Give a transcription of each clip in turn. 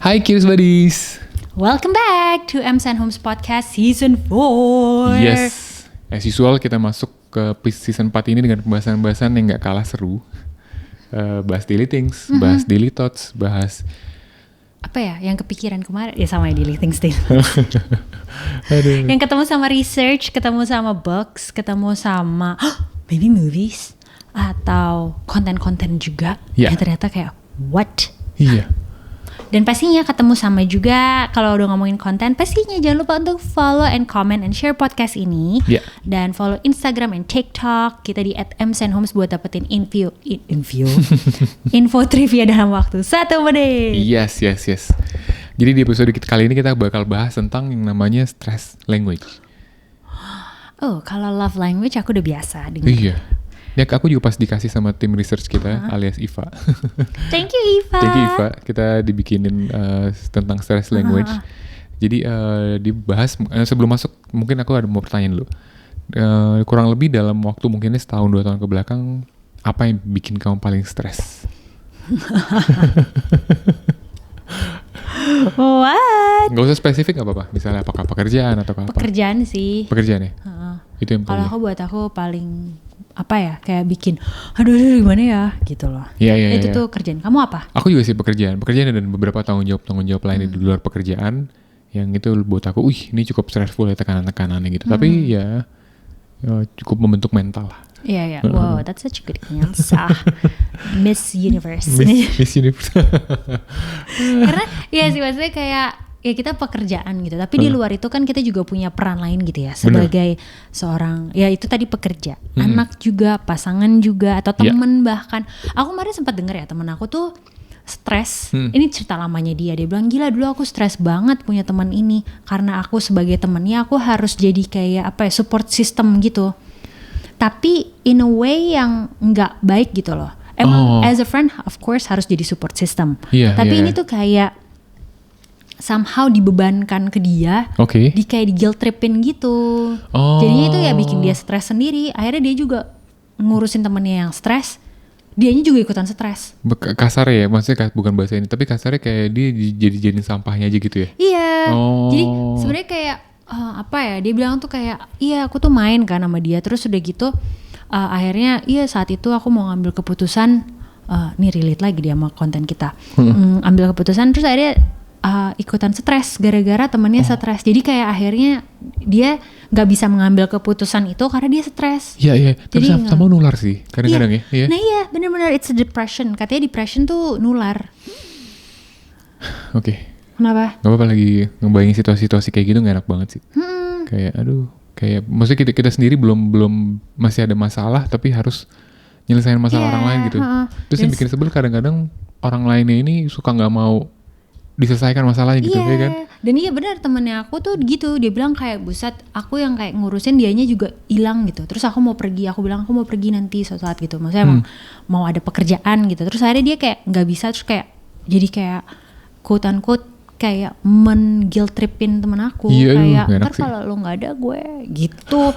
Hai Kiris Buddies. Welcome back to Ems and Homes Podcast Season 4. Yes, as usual kita masuk ke season 4 ini dengan pembahasan-pembahasan yang gak kalah seru. Bahas daily things, bahas daily thoughts, bahas apa ya yang kepikiran kemarin ya sama daily things deh. Aduh. Yang ketemu sama research, ketemu sama books, ketemu sama maybe movies atau konten-konten juga yang ternyata kayak what? Iya. Dan pastinya ketemu sama juga kalau udah ngomongin konten, pastinya jangan lupa untuk follow and comment and share podcast ini. Dan follow Instagram and TikTok kita di @emsandhomes buat dapetin info trivia dalam waktu 1 menit. Yes. Jadi di episode kali ini kita bakal bahas tentang yang namanya stress language. Oh, kalau love language aku udah biasa dengar. Iya. Ya aku juga pas dikasih sama tim research kita alias Iva. Thank you Iva. Thank you Iva. Kita dibikinin tentang stress language. Jadi dibahas sebelum masuk mungkin aku ada mau pertanyaan dulu. Kurang lebih dalam waktu mungkin setahun 2 tahun ke belakang apa yang bikin kamu paling stres? What? Gak usah spesifik gak apa-apa. Misalnya apakah pekerjaan atau apa? Pekerjaan sih. Pekerjaan ya? Itu yang kalau buat aku paling apa ya kayak bikin aduh gimana ya gitu loh. Iya. Itu tuh kerjaan. Kamu apa? Aku juga sih pekerjaan dan beberapa tanggung jawab lain di luar pekerjaan yang itu buat aku, ini cukup stressful ya tekanan-tekanannya gitu. Tapi ya cukup membentuk mental lah. Iya. Wow, that's such a good answer. Miss Universe. Miss Universe. Karena ya sih maksudnya kayak ya kita pekerjaan gitu, tapi di luar itu kan kita juga punya peran lain gitu ya sebagai seorang ya itu tadi pekerja, anak juga, pasangan juga atau temen bahkan. Aku kemarin sempat dengar ya temen aku tuh stres. Ini cerita lamanya dia bilang gila dulu aku stres banget punya teman ini karena aku sebagai temennya aku harus jadi kayak apa ya support system gitu. Tapi in a way yang nggak baik gitu loh. Emang as a friend of course harus jadi support system. Tapi ini tuh kayak somehow dibebankan ke dia, di kayak di guilt tripin gitu. Jadinya itu ya bikin dia stres sendiri. Akhirnya dia juga ngurusin temennya yang stres, dianya juga ikutan stres. Kasar ya, maksudnya bukan bahasa ini, tapi kasarnya kayak dia jadiin sampahnya aja gitu ya? Iya. Jadi sebenarnya kayak apa ya? Dia bilang tuh kayak, iya aku tuh main kan sama dia, terus udah gitu akhirnya iya saat itu aku mau ngambil keputusan, nih relate lagi dia sama konten kita, ambil keputusan terus akhirnya ikutan stres gara-gara temennya stres. Jadi kayak akhirnya dia nggak bisa mengambil keputusan itu karena dia stres. Iya. Tapi sama nular sih kadang-kadang ya. Nah iya benar-benar it's a depression. Katanya depression tuh nular. Oke. Kenapa? Gak apa-apa lagi ngebayangin situasi-situasi kayak gitu gak enak banget sih. Kayak kayak maksudnya kita sendiri belum masih ada masalah tapi harus nyelesain masalah orang lain gitu. Terus yang bikin sebel kadang-kadang orang lainnya ini suka nggak mau diselesaikan masalahnya gitu ya kan. Dan iya benar temennya aku tuh gitu, dia bilang kayak buset aku yang kayak ngurusin dianya juga hilang gitu. Terus aku mau pergi, aku bilang aku mau pergi nanti suatu saat gitu. Maksudnya mau ada pekerjaan gitu. Terus akhirnya dia kayak nggak bisa, terus kayak jadi kayak quote unquote kayak men-guilt tripin temen aku. Kayak ntar kalau lo nggak ada gue gitu.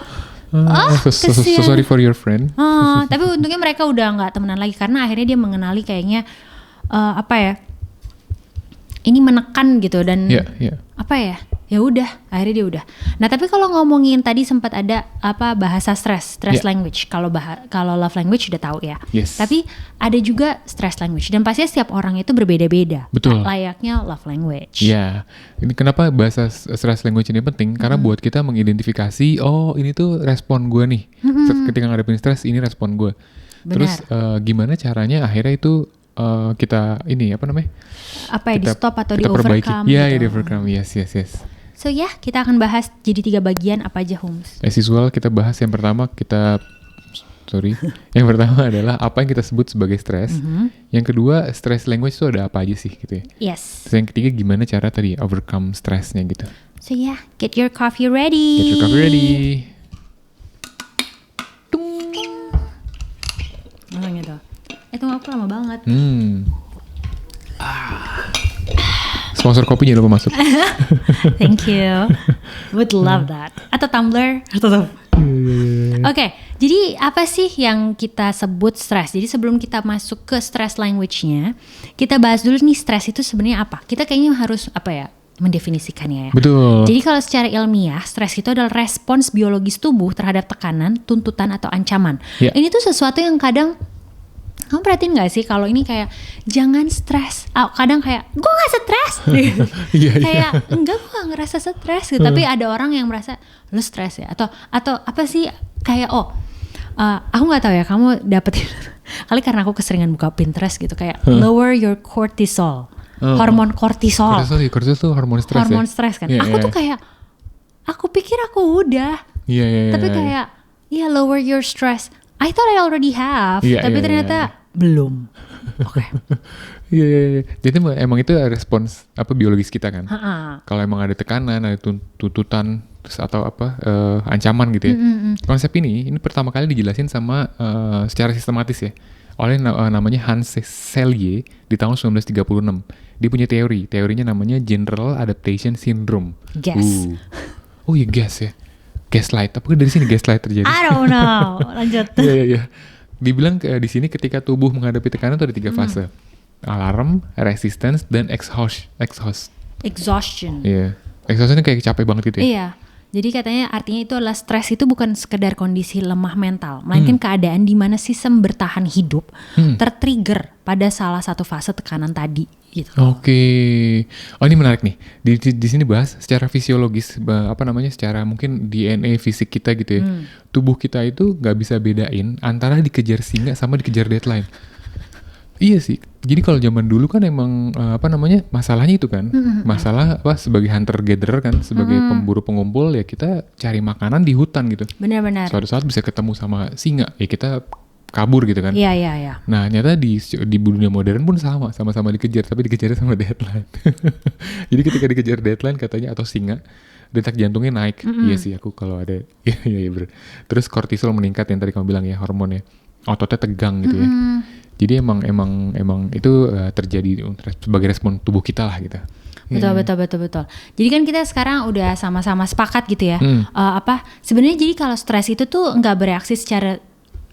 So sorry for your friend. Tapi untungnya mereka udah nggak temenan lagi karena akhirnya dia mengenali kayaknya apa ya? Ini menekan gitu dan apa ya udah akhirnya dia udah. Nah tapi kalau ngomongin tadi sempat ada apa bahasa stress language. Kalau love language udah tahu ya. Tapi ada juga stress language dan pastinya setiap orang itu berbeda-beda. Betul. Layaknya love language. Iya. Ini kenapa bahasa stress language ini penting? Karena buat kita mengidentifikasi ini tuh respon gue nih. Ketika ngadepin stres ini respon gue. Terus gimana caranya akhirnya itu kita ini apa namanya? Apa ya di stop atau di Iya, overcome gitu. di overcome. Yes. So kita akan bahas jadi 3 bagian apa aja Homes. As usual kita bahas yang pertama yang pertama adalah apa yang kita sebut sebagai stres. Yang kedua stress language itu ada apa aja sih gitu ya. Yes. Terus yang ketiga gimana cara tadi overcome stressnya gitu. So get your coffee ready. Gitu. Itu aku lama banget. Sponsor kopi jangan lupa masuk. Thank you. Would love that. Atau tumbler. Oke, Jadi apa sih yang kita sebut stres? Jadi sebelum kita masuk ke stress language-nya, kita bahas dulu nih stres itu sebenarnya apa. Kita kayaknya harus mendefinisikannya ya. Betul. Jadi kalau secara ilmiah, stres itu adalah respons biologis tubuh terhadap tekanan, tuntutan atau ancaman. Ya. Ini tuh sesuatu yang kadang kamu perhatiin gak sih kalau ini kayak jangan stres. Kadang kayak gue gak stres. Kayak enggak, gue gak ngerasa stres gitu. Tapi ada orang yang merasa lu stres ya. Atau apa sih kayak aku gak tahu ya kamu dapetin kali karena aku keseringan buka Pinterest gitu kayak lower your cortisol. Hormon kortisol. Kortisol tuh hormon stres. Hormon stres kan. Aku tuh kayak aku pikir aku udah. Tapi kayak lower your stress. I thought I already have, tapi ternyata belum. Oke. Iya. Jadi emang itu respons biologis kita kan. Kalau emang ada tekanan, ada tuntutan atau ancaman gitu ya. Konsep ini pertama kali dijelasin sama secara sistematis ya oleh namanya Hans Selye di tahun 1936. Dia punya teorinya namanya General Adaptation Syndrome. Gas. Oh iya, gas ya. Gaslight, apakah dari sini gaslight terjadi? I don't know. Lanjut. Iya. Dibilang di sini ketika tubuh menghadapi tekanan itu ada 3 fase. Alarm, resistance, dan exhaustion. Iya. Exhaustion kayak capek banget gitu ya. Iya. Jadi katanya artinya itu adalah stres itu bukan sekedar kondisi lemah mental, melainkan keadaan di mana sistem bertahan hidup tertrigger pada salah satu fase tekanan tadi gitu. Oke. Oh, ini menarik nih. Di sini bahas secara fisiologis secara mungkin DNA fisik kita gitu ya. Tubuh kita itu nggak bisa bedain antara dikejar singa sama dikejar deadline. Iya sih. Jadi kalau zaman dulu kan emang masalahnya itu kan. Masalah sebagai hunter gatherer kan, sebagai pemburu pengumpul ya kita cari makanan di hutan gitu. Benar-benar. Suatu saat bisa ketemu sama singa, ya kita kabur gitu kan. Iya. Nah, ternyata di dunia modern pun sama-sama dikejar, tapi dikejarnya sama deadline. Jadi ketika dikejar deadline katanya atau singa, detak jantungnya naik. Iya sih, aku kalau ada iya bener. Terus kortisol meningkat yang tadi kamu bilang ya, hormonnya. Ototnya tegang gitu ya. Jadi emang itu terjadi sebagai respon tubuh kita lah gitu. Betul. Jadi kan kita sekarang udah sama-sama sepakat gitu ya. Sebenarnya jadi kalau stres itu tuh nggak bereaksi secara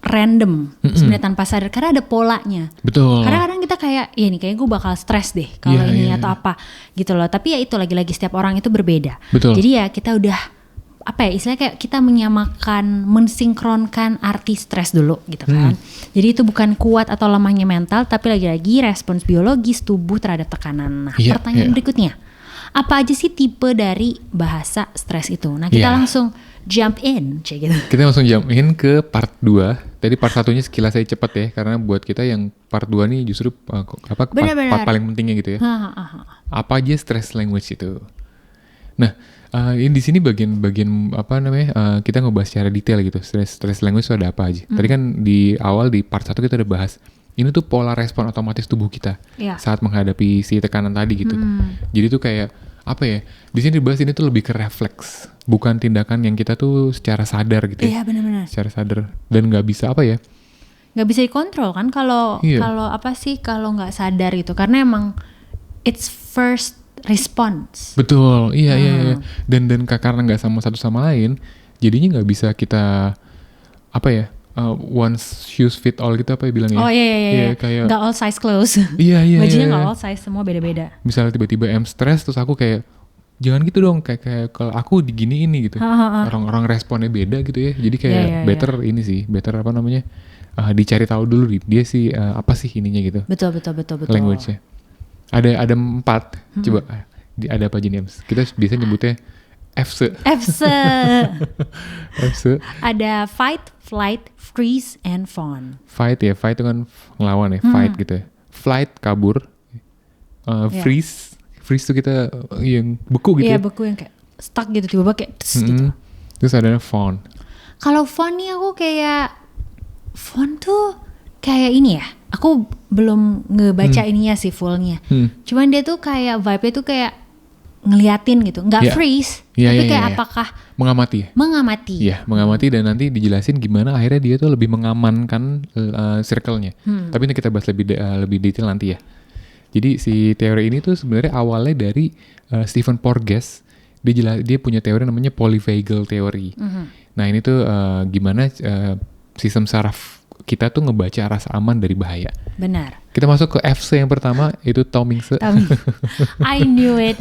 random sebenarnya tanpa sadar karena ada polanya. Betul. Kadang-kadang kita kayak nih kayaknya gue bakal stres deh kalau atau apa gitu loh. Tapi ya itu lagi-lagi setiap orang itu berbeda. Betul. Jadi ya kita udah istilahnya kayak kita menyamakan, mensinkronkan arti stres dulu gitu kan. Jadi itu bukan kuat atau lemahnya mental, tapi lagi-lagi respons biologis tubuh terhadap tekanan. Nah, pertanyaan berikutnya, apa aja sih tipe dari bahasa stres itu? Nah, kita langsung jump in, gitu. Kita langsung jump in ke part 2. Tadi part 1-nya sekilas saya cepat ya, karena buat kita yang part 2 nih justru part paling pentingnya gitu ya. Apa aja stress language itu? Nah, ini di sini bagian kita ngebahas secara detail gitu. Stress language itu ada apa aja. Tadi kan di awal di part 1 kita udah bahas. Ini tuh pola respon otomatis tubuh kita saat menghadapi si tekanan tadi gitu. Jadi tuh kayak di sini dibahas ini tuh lebih ke refleks, bukan tindakan yang kita tuh secara sadar gitu. Iya, benar-benar. Secara sadar dan nggak bisa nggak bisa dikontrol kan kalau kalau nggak sadar gitu. Karena emang it's first response. Betul, iya. Dan karena nggak satu sama lain, jadinya nggak bisa kita one shoes fit all gitu bilangnya. Oh iya. Kayak nggak all size clothes. Iya. Bajunya nggak all size, semua beda-beda. Misalnya tiba-tiba stress terus aku kayak jangan gitu dong, kayak kalau aku digini ini gitu. Orang-orang responnya beda gitu ya. Jadi kayak better dicari tahu dulu dia sih apa sih ininya gitu. Betul. Language-nya. Ada 4. Coba ada apa aja nih? Kita bisa nyebutnya FSE. Ada fight, flight, freeze, and fawn. Fight itu kan ngelawan ya, fight gitu ya. Flight kabur. Freeze tuh kita yang beku gitu. Iya, beku yang kayak stuck gitu, tiba-tiba kayak gitu. Terus ada fawn. Kalau fawn nih aku fawn tuh kayak ini ya. Aku belum ngebaca ininya sih fullnya. Cuman dia tuh kayak vibe-nya tuh kayak ngeliatin gitu, nggak freeze, tapi kayak apakah mengamati. Iya, mengamati dan nanti dijelasin gimana akhirnya dia tuh lebih mengamankan circle-nya. Tapi ini kita bahas lebih detail nanti ya. Jadi si teori ini tuh sebenarnya awalnya dari Stephen Porges. Dia punya teori namanya polyvagal theory. Nah ini tuh gimana sistem saraf kita tuh ngebaca rasa aman dari bahaya. Benar. Kita masuk ke FC yang pertama, itu Taomingse. I knew it.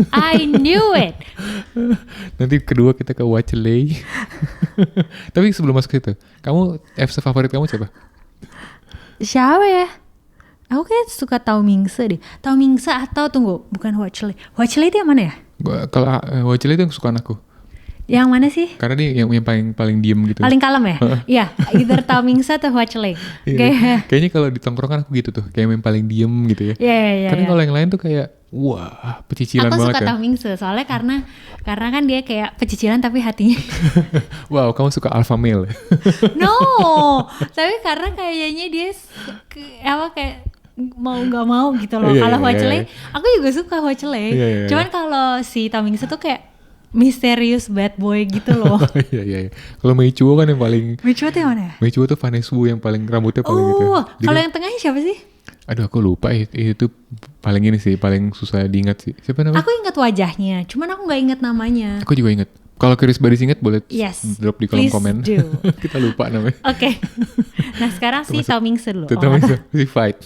Nanti kedua kita ke Wachelei. Tapi sebelum masuk ke itu, kamu FC favorit kamu siapa? Siapa ya? Aku kayak suka Taomingse deh. Taomingse atau tunggu, bukan Wachelei. Wachelei itu yang mana ya? Kalau Wachelei itu yang kesukaan aku. Yang mana sih? Karena dia yang paling diem gitu. Paling kalem ya? Iya, either Taomingse atau Wachelei. Kayaknya kalau di tongkrongan aku gitu tuh, kayak yang paling diem gitu ya. Iya. Tapi kalau yang lain tuh kayak wah, pecicilan aku banget. Aku suka Taomingse soalnya karena kan dia kayak pecicilan tapi hatinya. Wow, kamu suka alpha male. No, tapi karena kayaknya dia kayak mau nggak mau gitu loh. Kalau Wachelei, aku juga suka Wachelei. Cuman kalau si Taomingse tuh kayak misterius bad boy gitu loh. Iya. Kalau Meichuo kan yang paling. Meichuo tuh yang mana ya? Meichuo tuh Vaneswu yang paling rambutnya paling gitu. Kalau yang tengahnya siapa sih? Aduh, aku lupa itu paling ini sih, paling susah diingat sih. Siapa namanya? Aku ingat wajahnya, cuman aku nggak ingat namanya. Aku juga ingat. Kalau Chris Badis ingat boleh drop di kolom komen. Kita lupa namanya. Oke. Nah sekarang si Taomingse dulu. Taomingse si fight.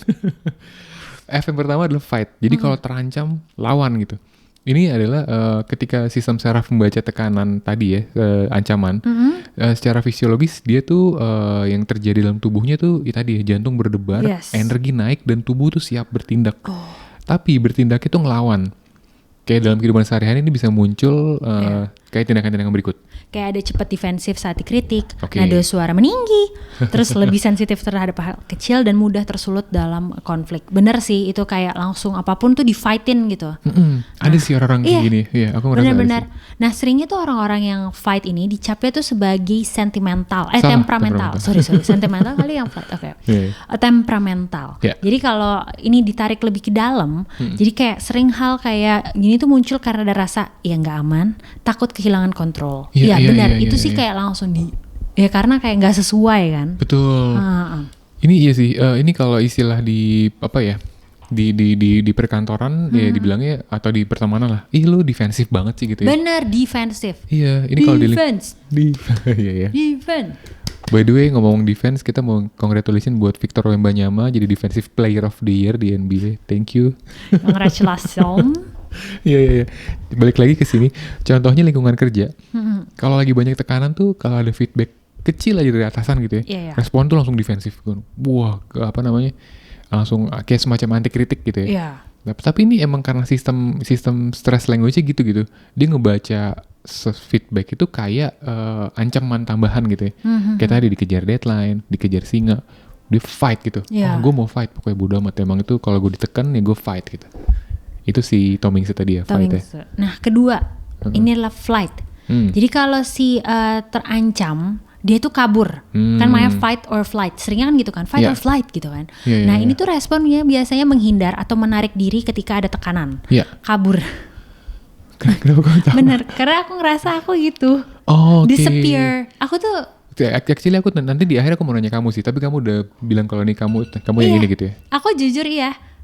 F yang pertama adalah fight. Jadi kalau terancam lawan gitu. Ini adalah ketika sistem saraf membaca tekanan tadi ya, ancaman. Secara fisiologis dia tuh yang terjadi dalam tubuhnya tuh tadi ya, jantung berdebar, energi naik dan tubuh tuh siap bertindak. Tapi bertindak itu ngelawan. Kayak dalam kehidupan sehari-hari ini bisa muncul kayak tindakan-tindakan berikut. Kayak ada cepat defensif saat dikritik, nada suara meninggi, terus lebih sensitif terhadap hal kecil dan mudah tersulut dalam konflik. Bener sih, itu kayak langsung apapun tuh di-fightin gitu. Ada sih orang-orang kayak gini, aku ngerasa bener-bener. Nah seringnya tuh orang-orang yang fight ini dicapnya tuh sebagai temperamental. Sorry, sentimental kali yang fight, temperamental. Jadi kalau ini ditarik lebih ke dalam, jadi kayak sering hal kayak gini tuh muncul karena ada rasa ya nggak aman, takut kehilangan kontrol. Iya benar, itu sih kayak langsung karena kayak nggak sesuai kan. Betul. Ini iya sih, ini kalau istilah di apa ya, di perkantoran ya dibilangnya atau di pertemanan lah, lu defensif banget sih gitu ya. Bener, defensif. Iya, ini kalau defense. Iya. Defense. By the way, ngomong defense, kita mau congratulations buat Victor Wembanyama jadi Defensive Player of the Year di NBA. Thank you. Congratulations. Iya. Balik lagi ke sini. Contohnya lingkungan kerja. Kalau lagi banyak tekanan tuh, kalau ada feedback kecil aja dari atasan gitu ya, respon tuh langsung defensif. Wah, langsung kayak semacam anti kritik gitu ya. Tapi ini emang karena sistem stress language-nya gitu. Dia ngebaca feedback itu kayak ancaman tambahan gitu ya. Kayak tadi dikejar deadline, dikejar singa, dia fight gitu. Gue mau fight, pokoknya bodo amat. Emang itu kalau gue ditekan ya gue fight gitu. Itu si Taomingse tadi ya, fight ya. Nah kedua, ini adalah flight. Jadi kalau si terancam, dia tuh kabur. Kan makanya fight or flight. Seringnya kan gitu kan, fight or flight gitu kan. Nah ini tuh responnya biasanya menghindar atau menarik diri ketika ada tekanan. Kabur. Kenapa kamu tahu? Bener, karena aku ngerasa aku gitu. Disappear. Aku tuh actually aku nanti di akhir aku mau nanya kamu sih, tapi kamu udah bilang kalau nih kamu yang ini gitu ya. Aku jujur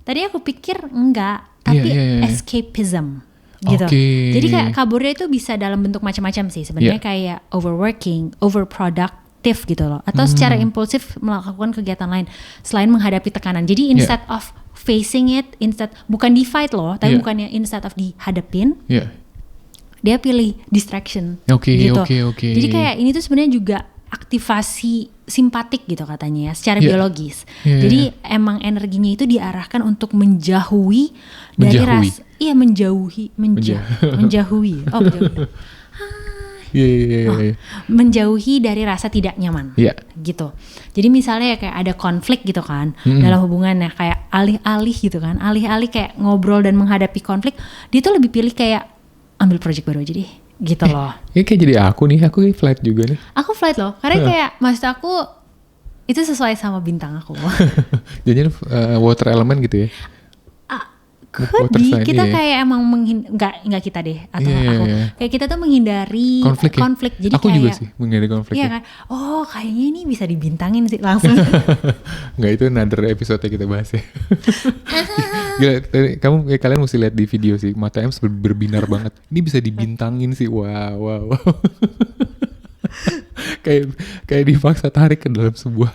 tadi aku pikir enggak, tapi escapism gitu. Jadi kayak kaburnya itu bisa dalam bentuk macam-macam sih sebenarnya, kayak overworking, overproductive gitu loh, atau secara impulsif melakukan kegiatan lain selain menghadapi tekanan. Jadi instead of facing it, bukan di fight loh, tapi bukannya instead of dihadapin, dia pilih distraction gitu. Jadi kayak ini tuh sebenarnya juga aktivasi simpatik gitu katanya ya, secara biologis. Jadi emang energinya itu diarahkan untuk menjauhi dari rasa, menjauhi. Menjauhi dari rasa tidak nyaman. Gitu. Jadi misalnya kayak ada konflik gitu kan, dalam hubungannya kayak alih-alih gitu kan, alih-alih kayak ngobrol dan menghadapi konflik, dia tuh lebih pilih kayak ambil project baru aja deh. Gitu loh. Ini kayak jadi aku flight juga nih. Aku flight loh, karena kayak maksud aku itu sesuai sama bintang aku. Jadi water element gitu ya? Could be, kita kayak emang nggak kita deh, atau aku kayak kita tuh menghindari konflik. Jadi aku kayak, juga sih menghindari konflik. Iya kan? Oh kayaknya ini bisa dibintangin sih langsung. Nggak, itu another episode kita bahas ya. Gila, kalian mesti lihat di video sih, mata Ems berbinar banget. Ini bisa dibintangin sih, wow. kayak dipaksa tarik ke dalam sebuah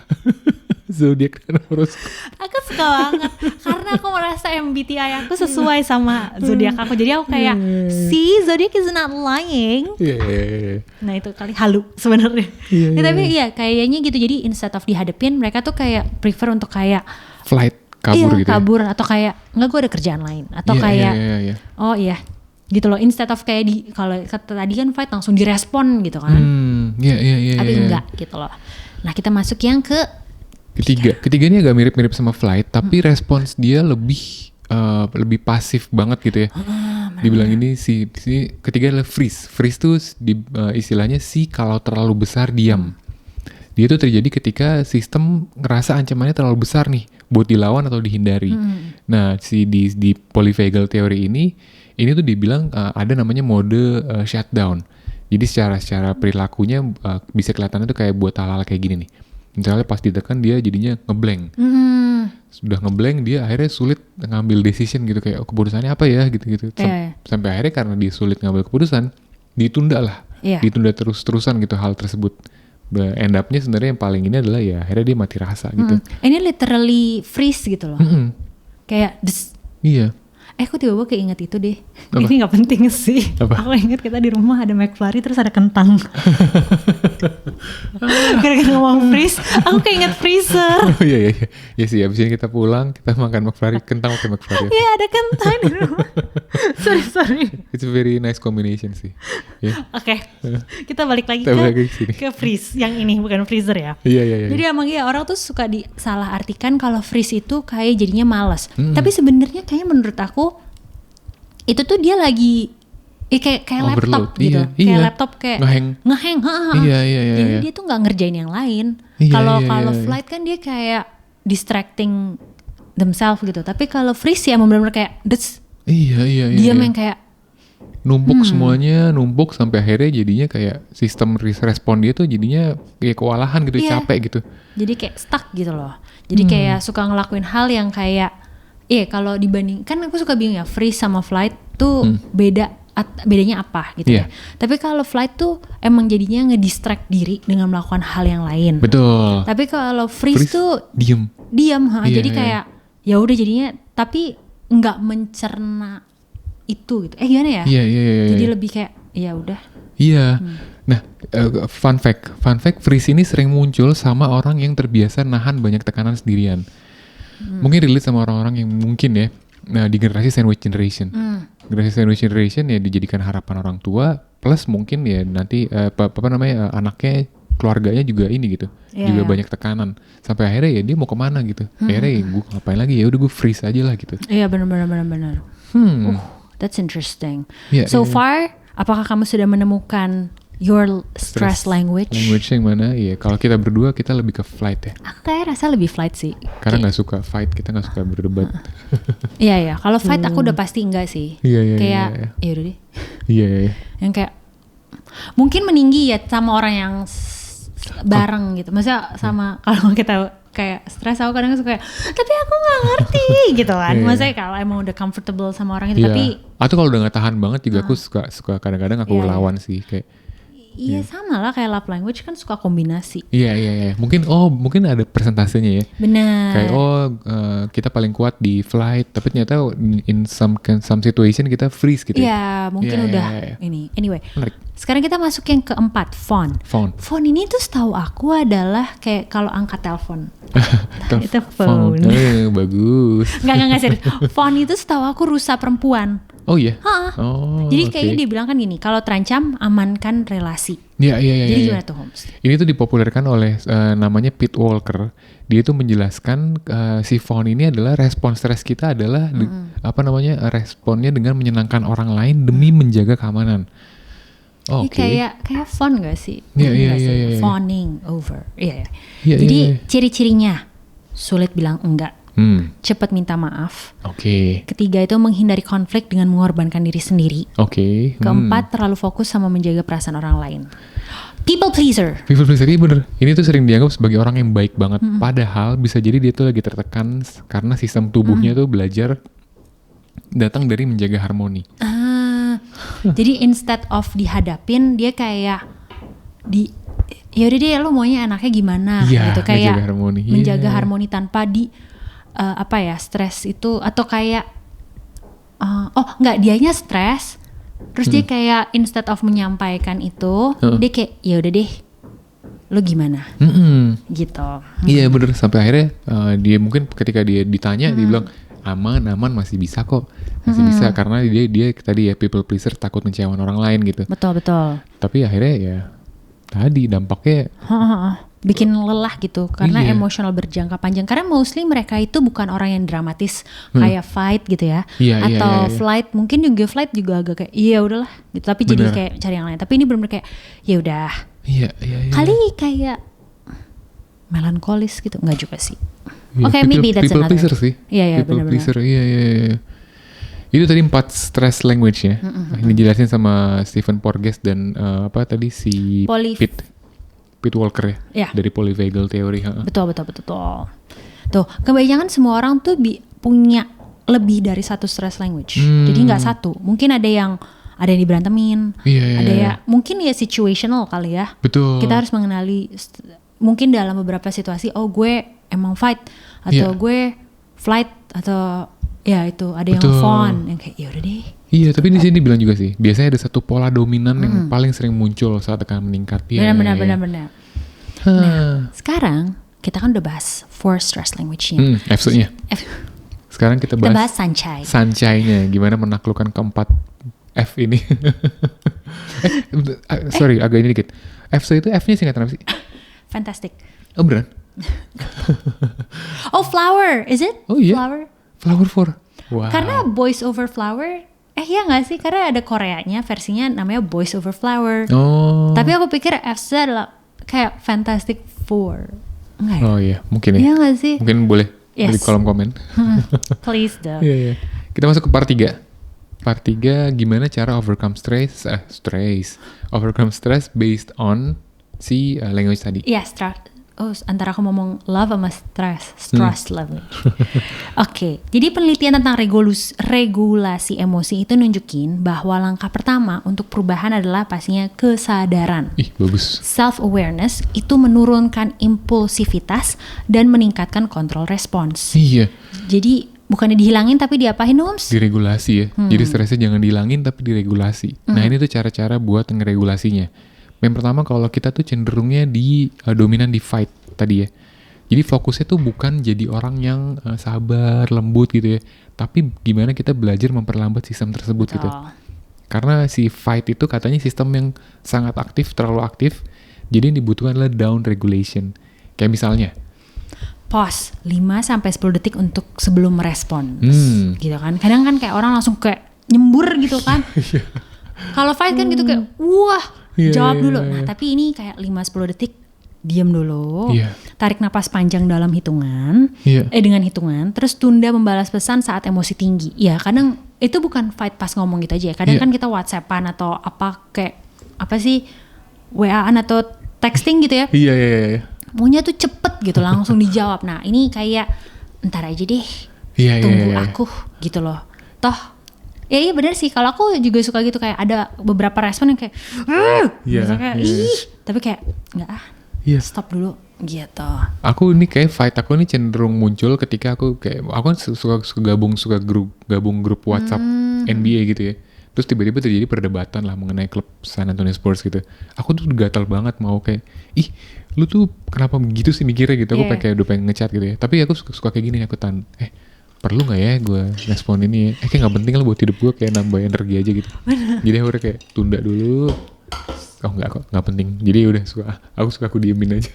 zodiak dan horoskop. Aku suka banget karena aku merasa MBTI aku sesuai sama zodiak aku. Jadi aku kayak see zodiak is not lying. Yeah. Nah itu kali halu sebenarnya. Yeah. Tapi iya kayaknya gitu. Jadi instead of dihadapin mereka tuh kayak prefer untuk kayak Flight kabur gitu. Kabur atau kayak enggak gue ada kerjaan lain atau kayak oh iya gitu loh, instead of kayak kalau kata tadi kan fight langsung direspon gitu kan. Tapi enggak gitu loh. Nah kita masuk yang ketiga ini agak mirip-mirip sama flight tapi respons dia lebih pasif banget gitu ya. Dibilang ini si ketiga adalah freeze. Freeze tuh istilahnya kalau terlalu besar diam. Dia tuh terjadi ketika sistem ngerasa ancamannya terlalu besar nih buat dilawan atau dihindari. Nah di polyvagal theory ini tuh dibilang ada namanya mode shutdown. Jadi secara perilakunya bisa kelihatannya tuh kayak buat hal-hal kayak gini nih. Misalnya pas ditekan dia jadinya ngeblank. Sudah ngeblank dia akhirnya sulit ngambil decision gitu kayak keputusannya apa ya gitu-gitu. Sampai akhirnya karena dia sulit ngambil keputusan, ditunda lah. Ditunda terus-terusan gitu hal tersebut. End up-nya sebenarnya yang paling ini adalah ya akhirnya dia mati rasa gitu. Ini literally freeze gitu loh. Kayak Iya. Aku tiba-tiba keinget itu deh. Apa? Ini gak penting sih. Apa? Aku inget kita di rumah ada McFlurry terus ada kentang. Gara-gara ngomong freeze, aku keinget freezer. Oh iya. Ya sih, abis ini kita pulang, kita makan McFlurry, kentang pakai McFlurry. Iya ada kentang di rumah. sorry. It's a very nice combination sih. Yeah. Oke. Kita balik lagi ke freeze. Yang ini bukan freezer ya. Iya. Jadi emang orang tuh suka disalah artikan kalau freeze itu kayak jadinya malas. Tapi sebenarnya kayaknya menurut aku itu tuh dia lagi kayak laptop gitu. Kayak laptop kayak ngehang. Iya. Jadi dia tuh nggak ngerjain yang lain. Kalau flight kan dia kayak distracting themselves gitu. Tapi kalau freeze ya benar-benar kayak Iya. Diam yang kayak numpuk semuanya, numpuk sampai akhirnya jadinya kayak sistem respon dia tuh jadinya kayak kewalahan gitu, capek gitu. Jadi kayak stuck gitu loh. Jadi kayak suka ngelakuin hal yang kayak kalau dibanding kan aku suka bingung ya freeze sama flight tuh bedanya apa gitu ya. Tapi kalau flight tuh emang jadinya ngedistract diri dengan melakukan hal yang lain. Betul. Tapi kalau freeze tuh diam. Jadi kayak ya udah jadinya tapi nggak mencerna itu gitu. Gimana ya? Iya. Jadi lebih kayak ya udah. Iya. Nah, fun fact freeze ini sering muncul sama orang yang terbiasa nahan banyak tekanan sendirian. Mungkin relate sama orang-orang yang mungkin ya di generasi sandwich generation. Generasi sandwich generation ya dijadikan harapan orang tua plus mungkin ya nanti anaknya keluarganya juga ini gitu. Juga banyak tekanan. Sampai akhirnya ya dia mau kemana gitu. Akhirnya ya gue ngapain lagi ya udah gue freeze aja lah gitu. Iya benar. That's interesting. So far apakah kamu sudah menemukan your stress language? Language yang mana? Iya, kalau kita berdua kita lebih ke flight ya. Aku kayak rasa leblebih flight sih. Karena nggak suka fight, kita nggak suka berdebat. Iya. Kalau fight aku udah pasti enggak sih. Iya. Kayak ya udah deh. Iya. Yang kayak mungkin meninggi ya sama orang yang bareng gitu. Maksudnya sama kalau kita kayak stres aku kadang suka tapi aku nggak ngerti gitu kan. Maksudnya kalau emang udah comfortable sama orang itu tapi atau kalau udah nggak tahan banget juga aku suka kadang-kadang aku lawan sih kayak. Iya sama lah kayak love language kan suka kombinasi. Iya. Mungkin ada persentasenya ya. Benar. Kayak kita paling kuat di flight, tapi ternyata in some situation kita freeze gitu. Iya mungkin udah ini. Anyway. Menarik. Sekarang kita masuk yang keempat, phone. Phone ini tuh setahu aku adalah kayak kalau angkat telepon. Itu phone. Bagus. Enggak serius. Phone itu setahu aku rusa perempuan. Oh iya. Jadi kayaknya dibilang kan gini, kalau terancam amankan relasi. Iya. Jadi gimana tuh Holmes? Ini tuh dipopulerkan oleh namanya Pete Walker. Dia tuh menjelaskan si phone ini adalah respon stres kita adalah responnya dengan menyenangkan orang lain demi menjaga keamanan. Kayak phone gak sih? Iya. Phoning over. Iya. Jadi ciri-cirinya sulit bilang enggak. Cepat minta maaf. Ketiga itu menghindari konflik dengan mengorbankan diri sendiri. Keempat terlalu fokus sama menjaga perasaan orang lain. People pleaser. Iya bener. Ini tuh sering dianggap sebagai orang yang baik banget. Padahal bisa jadi dia tuh lagi tertekan karena sistem tubuhnya tuh belajar datang dari menjaga harmoni. Jadi instead of dihadapin dia kayak ya udah deh lo maunya anaknya gimana gitu, kayak menjaga harmoni tanpa di stres itu, atau kayak dianya stres terus dia kayak instead of menyampaikan itu dia kayak ya udah deh lo gimana gitu. Iya bener, sampai akhirnya dia mungkin ketika dia ditanya dia bilang aman masih bisa kok, masih bisa, karena dia tadi ya people pleaser, takut ngecewain orang lain gitu. Betul. Tapi akhirnya ya tadi dampaknya bikin lelah gitu, karena emosional berjangka panjang, karena mostly mereka itu bukan orang yang dramatis kayak fight gitu ya, atau flight, mungkin juga flight juga agak kayak iya udahlah gitu, tapi jadi kayak cari yang lain. Tapi ini benar-benar kayak ya udah kali kayak melankolis gitu, enggak juga sih. Oke, maybe that's people another. Pleaser sih. Iya, people benar-benar. pleaser. Iya. Itu tadi 4 stress language ya. Ini dijelasin sama Stephen Porges dan si Pete Walker ya. Dari polyvagal theory. Betul. Tuh, kebanyakan semua orang tuh punya lebih dari satu stress language. Jadi nggak satu. Mungkin ada yang diberantemin. Ada ya mungkin ya situational kali ya. Betul. Kita harus mengenali mungkin dalam beberapa situasi, gue emang fight atau gue flight, atau ya itu ada yang fawn yang kayak ya udah deh. Iya, tapi di sini bilang juga sih, biasanya ada satu pola dominan yang paling sering muncul saat tekanan meningkat. Benar. Nah, sekarang kita kan udah bahas 4 stress language-nya. F-nya. Sekarang kita bahas sancai. Sancainya, gimana menaklukkan keempat F ini. Sorry, agak ini dikit. Itu F-nya singkatan apa sih? Fantastic. Oh beneran? Flower, is it? Oh iya. Flower 4. Wow. Karena voice over flower, ya nggak sih? Karena ada Koreanya, versinya namanya voice over flower. Tapi aku pikir F adalah kayak Fantastic Four. Enggak ya? Oh iya, mungkin ya. Iya nggak sih? Mungkin boleh di kolom komen. Please dong. Iya. Kita masuk ke part 3. Part 3, gimana cara overcome overcome stress based on si language tadi. Iya, antara aku ngomong love sama stress language. Oke, jadi penelitian tentang regulasi emosi itu nunjukin bahwa langkah pertama untuk perubahan adalah pastinya kesadaran. Bagus. Self-awareness itu menurunkan impulsivitas dan meningkatkan kontrol respons. Iya. Jadi bukannya dihilangin tapi diapain, Noms? Diregulasi ya. Jadi stresnya jangan dihilangin tapi diregulasi. Nah ini tuh cara-cara buat ngeregulasinya. Yang pertama, kalau kita tuh cenderungnya dominan di fight tadi ya. Jadi fokusnya tuh bukan jadi orang yang sabar, lembut gitu ya. Tapi gimana kita belajar memperlambat sistem tersebut gitu. Karena si fight itu katanya sistem yang sangat aktif, terlalu aktif. Jadi yang dibutuhkan adalah down regulation. Kayak misalnya pause 5-10 detik untuk sebelum merespon. Gitu kan. Kadang kan kayak orang langsung kayak nyembur gitu kan. Kalau fight kan gitu kayak jawab dulu. Nah, tapi ini kayak 5-10 detik diam dulu. Tarik napas panjang dalam hitungan. Dengan hitungan, terus tunda membalas pesan saat emosi tinggi. Ya, kadang itu bukan fight pas ngomong gitu aja ya. Kadang kan kita WhatsApp-an atau WA-an atau texting gitu ya. Iya. Maunya tuh cepet gitu, langsung dijawab. Nah, ini kayak entar aja deh. Tunggu aku gitu loh. Toh iya benar sih, kalau aku juga suka gitu, kayak ada beberapa respon yang kayak tapi kayak stop dulu gitu. Aku ini kayak fight aku ini cenderung muncul ketika aku kan suka gabung grup WhatsApp NBA gitu ya. Terus tiba-tiba terjadi perdebatan lah mengenai klub San Antonio Spurs gitu. Aku tuh gatal banget mau kayak lu tuh kenapa begitu sih mikirnya gitu. Aku udah pengen ngechat gitu ya. Tapi aku suka kayak gini, aku perlu gak ya gue respon ini? Kayak gak penting lah buat hidup gue, kayak nambah energi aja gitu. Jadi aku udah kayak tunda dulu. Enggak kok, gak penting. Jadi udah aku diemin aja.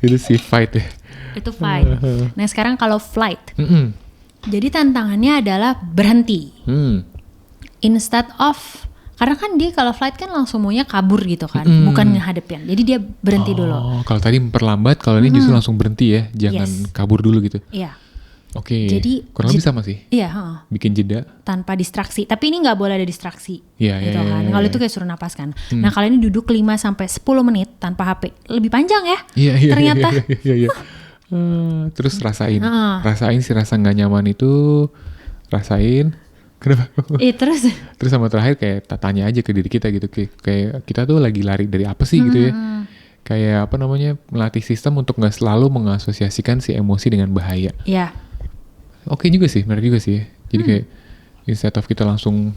Itu sih fight ya. Itu fight. Nah sekarang kalau flight. Jadi tantangannya adalah berhenti. Instead of, karena kan dia kalau flight kan langsung maunya kabur gitu kan, bukan ngehadepin. Jadi dia berhenti dulu. Kalau tadi memperlambat, kalau ini justru langsung berhenti ya, jangan kabur dulu gitu. Iya. Oke. Jadi kurang lebih sama sih. Iya. Bikin jeda. Tanpa distraksi. Tapi ini nggak boleh ada distraksi. Iya. Gitu kan. Kalau itu kayak suruh napas kan. Nah kalau ini duduk 5-10 menit tanpa HP, lebih panjang ya. Iya. Ternyata. Iya. Terus rasain si rasa nggak nyaman itu, rasain. Kenapa? Terus Terus sama terakhir kayak tanya aja ke diri kita gitu, kayak kita tuh lagi lari dari apa sih gitu ya. Kayak apa namanya, melatih sistem untuk nggak selalu mengasosiasikan si emosi dengan bahaya. ya. Oke juga sih, benar juga sih. Jadi kayak instead of kita langsung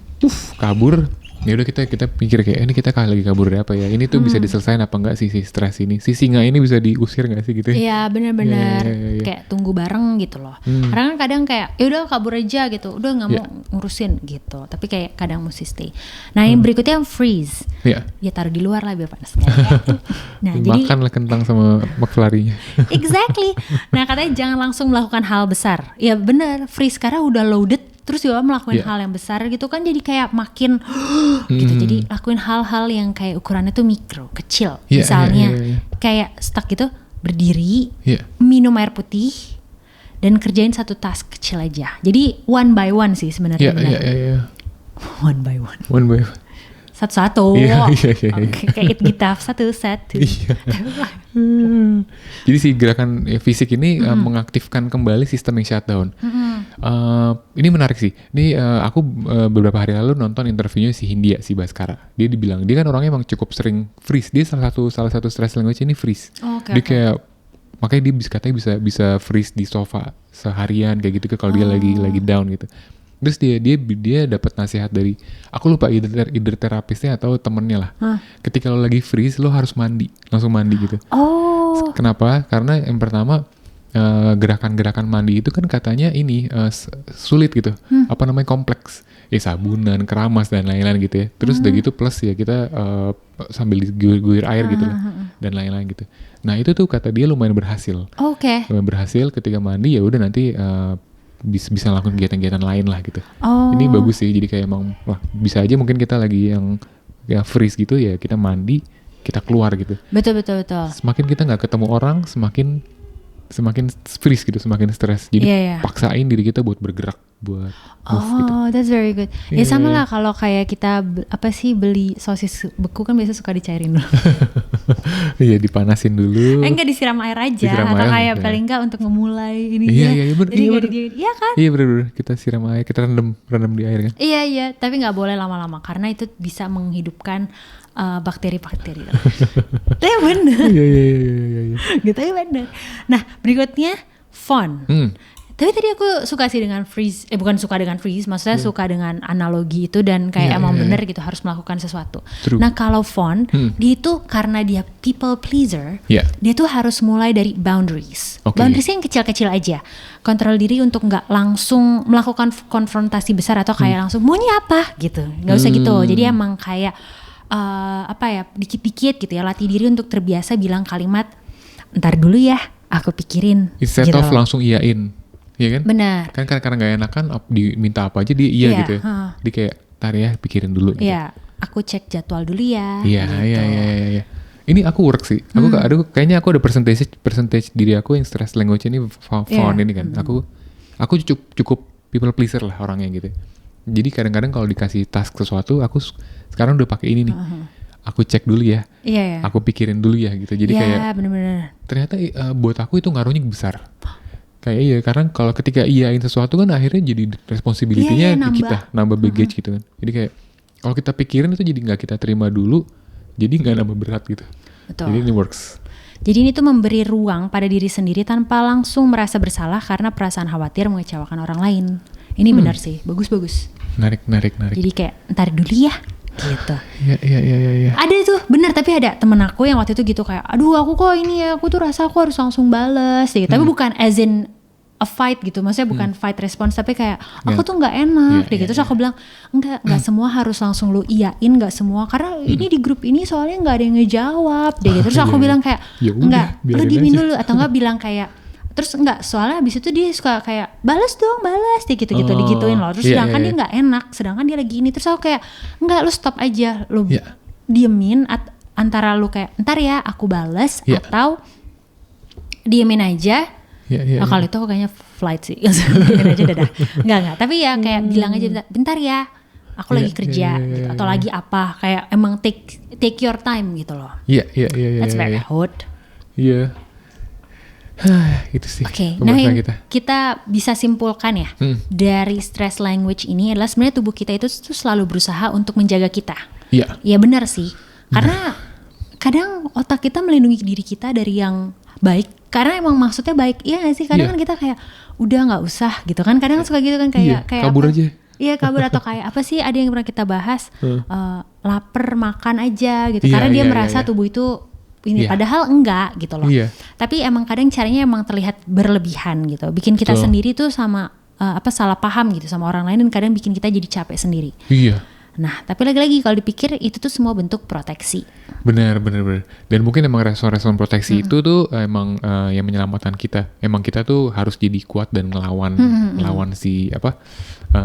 kabur, ya udah kita pikir kayak ini kita lagi kabur dari apa ya? Ini tuh bisa diselesain apa enggak sih si stres ini? Si singa ini bisa diusir nggak sih gitu ya? Iya benar-benar Ya. kayak tunggu bareng gitu loh. Karena kan kadang kayak ya udah kabur aja gitu, udah nggak mau ngurusin gitu. Tapi kayak kadang mesti stay. Nah yang berikutnya yang freeze. Iya. Ya taruh di luar lah biar panas kayak. Nah jadi Makanlah kentang sama McFlurry-nya. exactly. Nah katanya jangan langsung melakukan hal besar. Ya benar, freeze karena udah loaded. Terus juga melakukan hal yang besar gitu kan jadi kayak makin gitu. Jadi lakuin hal-hal yang kayak ukurannya tuh mikro, kecil. Misalnya kayak stuck gitu, berdiri, minum air putih, dan kerjain satu task kecil aja. Jadi one by one sih sebenarnya. Iya. One by one. One by one. Satu-satu. Iya. Kayak gitar satu-satu. Iya. Jadi si gerakan fisik ini mengaktifkan kembali sistem yang shutdown. Ini menarik sih. Ini aku beberapa hari lalu nonton interviewnya si Hindia, si Baskara. Dia dibilang dia kan orangnya emang cukup sering freeze. Dia salah satu stress language ini freeze. Dia kayak makanya dia katanya bisa freeze di sofa seharian kayak gitu kalau dia lagi down gitu. Terus dia dapat nasihat dari aku lupa either terapisnya atau temennya lah. Ketika lo lagi freeze lo harus langsung mandi gitu. Kenapa? Karena yang pertama gerakan-gerakan mandi itu kan katanya ini sulit gitu. Apa namanya, kompleks. Sabunan, keramas dan lain-lain gitu ya. Terus udah gitu plus ya kita sambil guir air gitu lah dan lain-lain gitu. Nah itu tuh kata dia lumayan berhasil. Lumayan berhasil ketika mandi ya udah nanti bisa lakukan kegiatan-kegiatan lain lah gitu. Ini bagus sih, jadi kayak emang bisa aja mungkin kita lagi yang freeze gitu ya kita mandi, kita keluar gitu. Betul. Semakin kita nggak ketemu orang, semakin freeze gitu, semakin stres. Jadi paksain diri kita buat bergerak, buat move gitu. That's very good. Ya sama lah kalau kayak kita beli sosis beku kan biasa suka dicairin dulu. Iya, dipanasin dulu. Enggak disiram air aja atau kayak paling enggak untuk memulai ini. Iya benar. Iya kan? Iya benar. Kita siram air, kita rendam di air kan. Iya, tapi nggak boleh lama-lama karena itu bisa menghidupkan bakteri-bakteri. Tapi bener. Iya. Gitu ya bener. Nah berikutnya fun. Tapi tadi aku suka sih dengan freeze, bukan suka dengan freeze, maksudnya suka dengan analogi itu dan kayak emang bener gitu harus melakukan sesuatu. True. Nah kalau fun, dia itu karena dia people pleaser, dia tuh harus mulai dari boundaries. Boundaries yang kecil-kecil aja. Kontrol diri untuk nggak langsung melakukan konfrontasi besar atau kayak langsung maunya apa gitu, nggak usah gitu. Jadi emang kayak dikit-dikit gitu ya, latih diri untuk terbiasa bilang kalimat ntar dulu ya, aku pikirin. Instead gitu. of langsung iyain. Iya kan? Benar. Kan karena gak enakan diminta apa aja dia gitu ya. Dia kayak tar ya pikirin dulu gitu. Iya, aku cek jadwal dulu ya. Iya. Ini aku work sih. Kayaknya aku ada percentage diri aku yang stress language ini fun ini kan. Aku cukup people pleaser lah orangnya gitu. Jadi kadang-kadang kalau dikasih task sesuatu aku sekarang udah pakai ini nih. Aku cek dulu ya. Iya. Aku pikirin dulu ya gitu. Jadi kayak bener-bener. Ternyata buat aku itu ngaruhnya besar. Kayak karena kalau ketika iyain sesuatu kan akhirnya jadi responsibility-nya di kita, nambah baggage gitu kan. Jadi kayak kalau kita pikirin itu jadi nggak kita terima dulu, jadi nggak nambah berat gitu. Betul. Jadi ini works. Jadi ini tuh memberi ruang pada diri sendiri tanpa langsung merasa bersalah karena perasaan khawatir mengecewakan orang lain. Ini benar sih, bagus. Menarik. Jadi kayak ntar dulu ya, gitu. Iya. Ada tuh, benar, tapi ada temen aku yang waktu itu gitu kayak, aduh aku kok ini ya, aku tuh rasa aku harus langsung balas gitu. Tapi bukan as in a fight gitu, maksudnya bukan fight response, tapi kayak aku tuh nggak enak gitu. Terus aku bilang nggak semua harus langsung lu iyain, nggak semua, karena ini di grup ini soalnya nggak ada yang ngejawab deh gitu. Terus aku bilang kayak enggak, lu diemin dulu, atau enggak bilang kayak terus enggak, soalnya abis itu dia suka kayak balas deh gitu digituin loh. Terus sedangkan dia nggak enak, sedangkan dia lagi ini. Terus aku kayak enggak, lu stop aja, lu diemin antara lu kayak ntar ya aku balas atau diemin aja. Kalau itu aku kayaknya flight sih, diemin aja dadah. Enggak, tapi ya kayak bilang aja bentar ya, aku lagi kerja gitu, atau lagi apa, kayak emang take your time gitu loh. Iya. That's very hard. Iya. Itu sih. Oke, nah yang kita bisa simpulkan ya dari stress language ini adalah sebenarnya tubuh kita itu tuh selalu berusaha untuk menjaga kita. Iya. Ya benar sih. Karena kadang otak kita melindungi diri kita dari yang baik. Karena emang maksudnya baik. Iya gak sih? Kadang kan kita kayak udah nggak usah gitu kan. Kadang suka gitu kan kayak kabur apa? aja. Iya kabur atau kayak apa sih ada yang pernah kita bahas lapar makan aja gitu. Karena dia merasa tubuh itu ini padahal enggak gitu loh. Tapi emang kadang caranya emang terlihat berlebihan gitu. Bikin kita sendiri tuh sama salah paham gitu sama orang lain dan kadang bikin kita jadi capek sendiri. Iya. Nah, tapi lagi-lagi kalau dipikir itu tuh semua bentuk proteksi. Benar. Dan mungkin emang respon proteksi itu tuh emang yang menyelamatkan kita. Emang kita tuh harus jadi kuat dan melawan si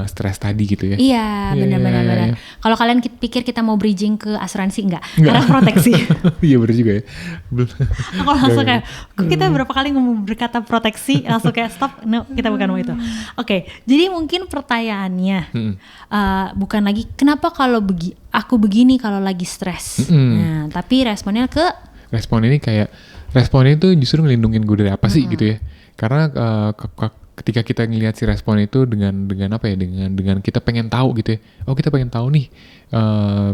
stres tadi gitu ya. Iya, benar. Kalau kalian pikir kita mau bridging ke asuransi enggak? Karena proteksi. Iya benar juga ya. Aku langsung kayak, kok kita berapa kali ngomong berkata proteksi, langsung kayak stop, no, kita bukan mau itu. Oke, jadi mungkin pertanyaannya bukan lagi kenapa kalau aku begini kalau lagi stres. Nah, tapi responnya respon ini tuh justru ngelindungin gue dari apa sih gitu ya. Karena ketika kita ngelihat si respon itu dengan apa ya, dengan kita pengen tahu gitu ya. Oh, kita pengen tahu nih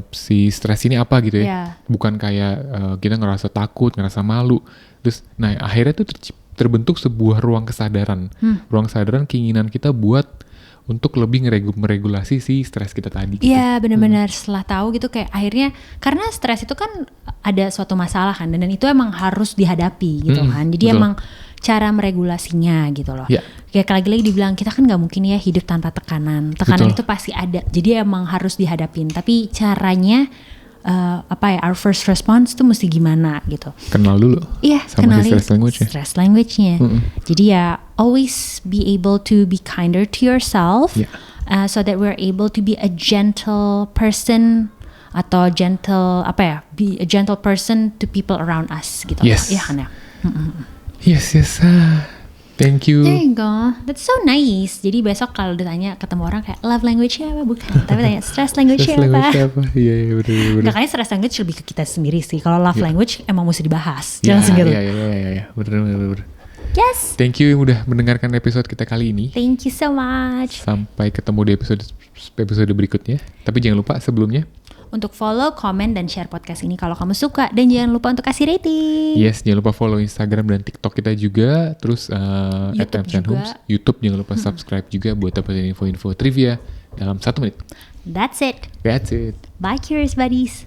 si stres ini apa gitu ya. Bukan kayak kita ngerasa takut, ngerasa malu. Terus nah akhirnya tuh terbentuk sebuah ruang kesadaran. Ruang kesadaran keinginan kita buat untuk lebih meregulasi si stres kita tadi. Iya gitu. Benar-benar setelah tahu gitu kayak akhirnya karena stres itu kan ada suatu masalah kan dan itu emang harus dihadapi gitu kan. Jadi emang cara meregulasinya gitu loh. Kayak lagi-lagi dibilang kita kan nggak mungkin ya hidup tanpa tekanan. Tekanan itu pasti ada. Jadi emang harus dihadapin. Tapi caranya our first response tuh mesti gimana gitu. Kenal dulu. Iya, kenalin stress language-nya. Jadi ya always be able to be kinder to yourself so that we're able to be a gentle person atau be a gentle person to people around us gitu. Yes. Iya kan ya. Yes. Thank you. There you go. That's so nice. Jadi besok kalau ditanya ketemu orang kayak love language-nya apa bukan, tapi tanya stress language-nya apa. Iya benar. Nggak, kayaknya stress language lebih ke kita sendiri sih. Kalau love language emang mesti dibahas. Jangan segitu. Iya. Benar. Yes. Thank you yang udah mendengarkan episode kita kali ini. Thank you so much. Sampai ketemu di episode berikutnya. Tapi jangan lupa sebelumnya untuk follow, komen, dan share podcast ini kalau kamu suka. Dan jangan lupa untuk kasih rating. Yes, jangan lupa follow Instagram dan TikTok kita juga. Terus YouTube jangan lupa subscribe juga buat dapetin info-info trivia dalam 1 menit. That's it. That's it. Bye, Curious Buddies.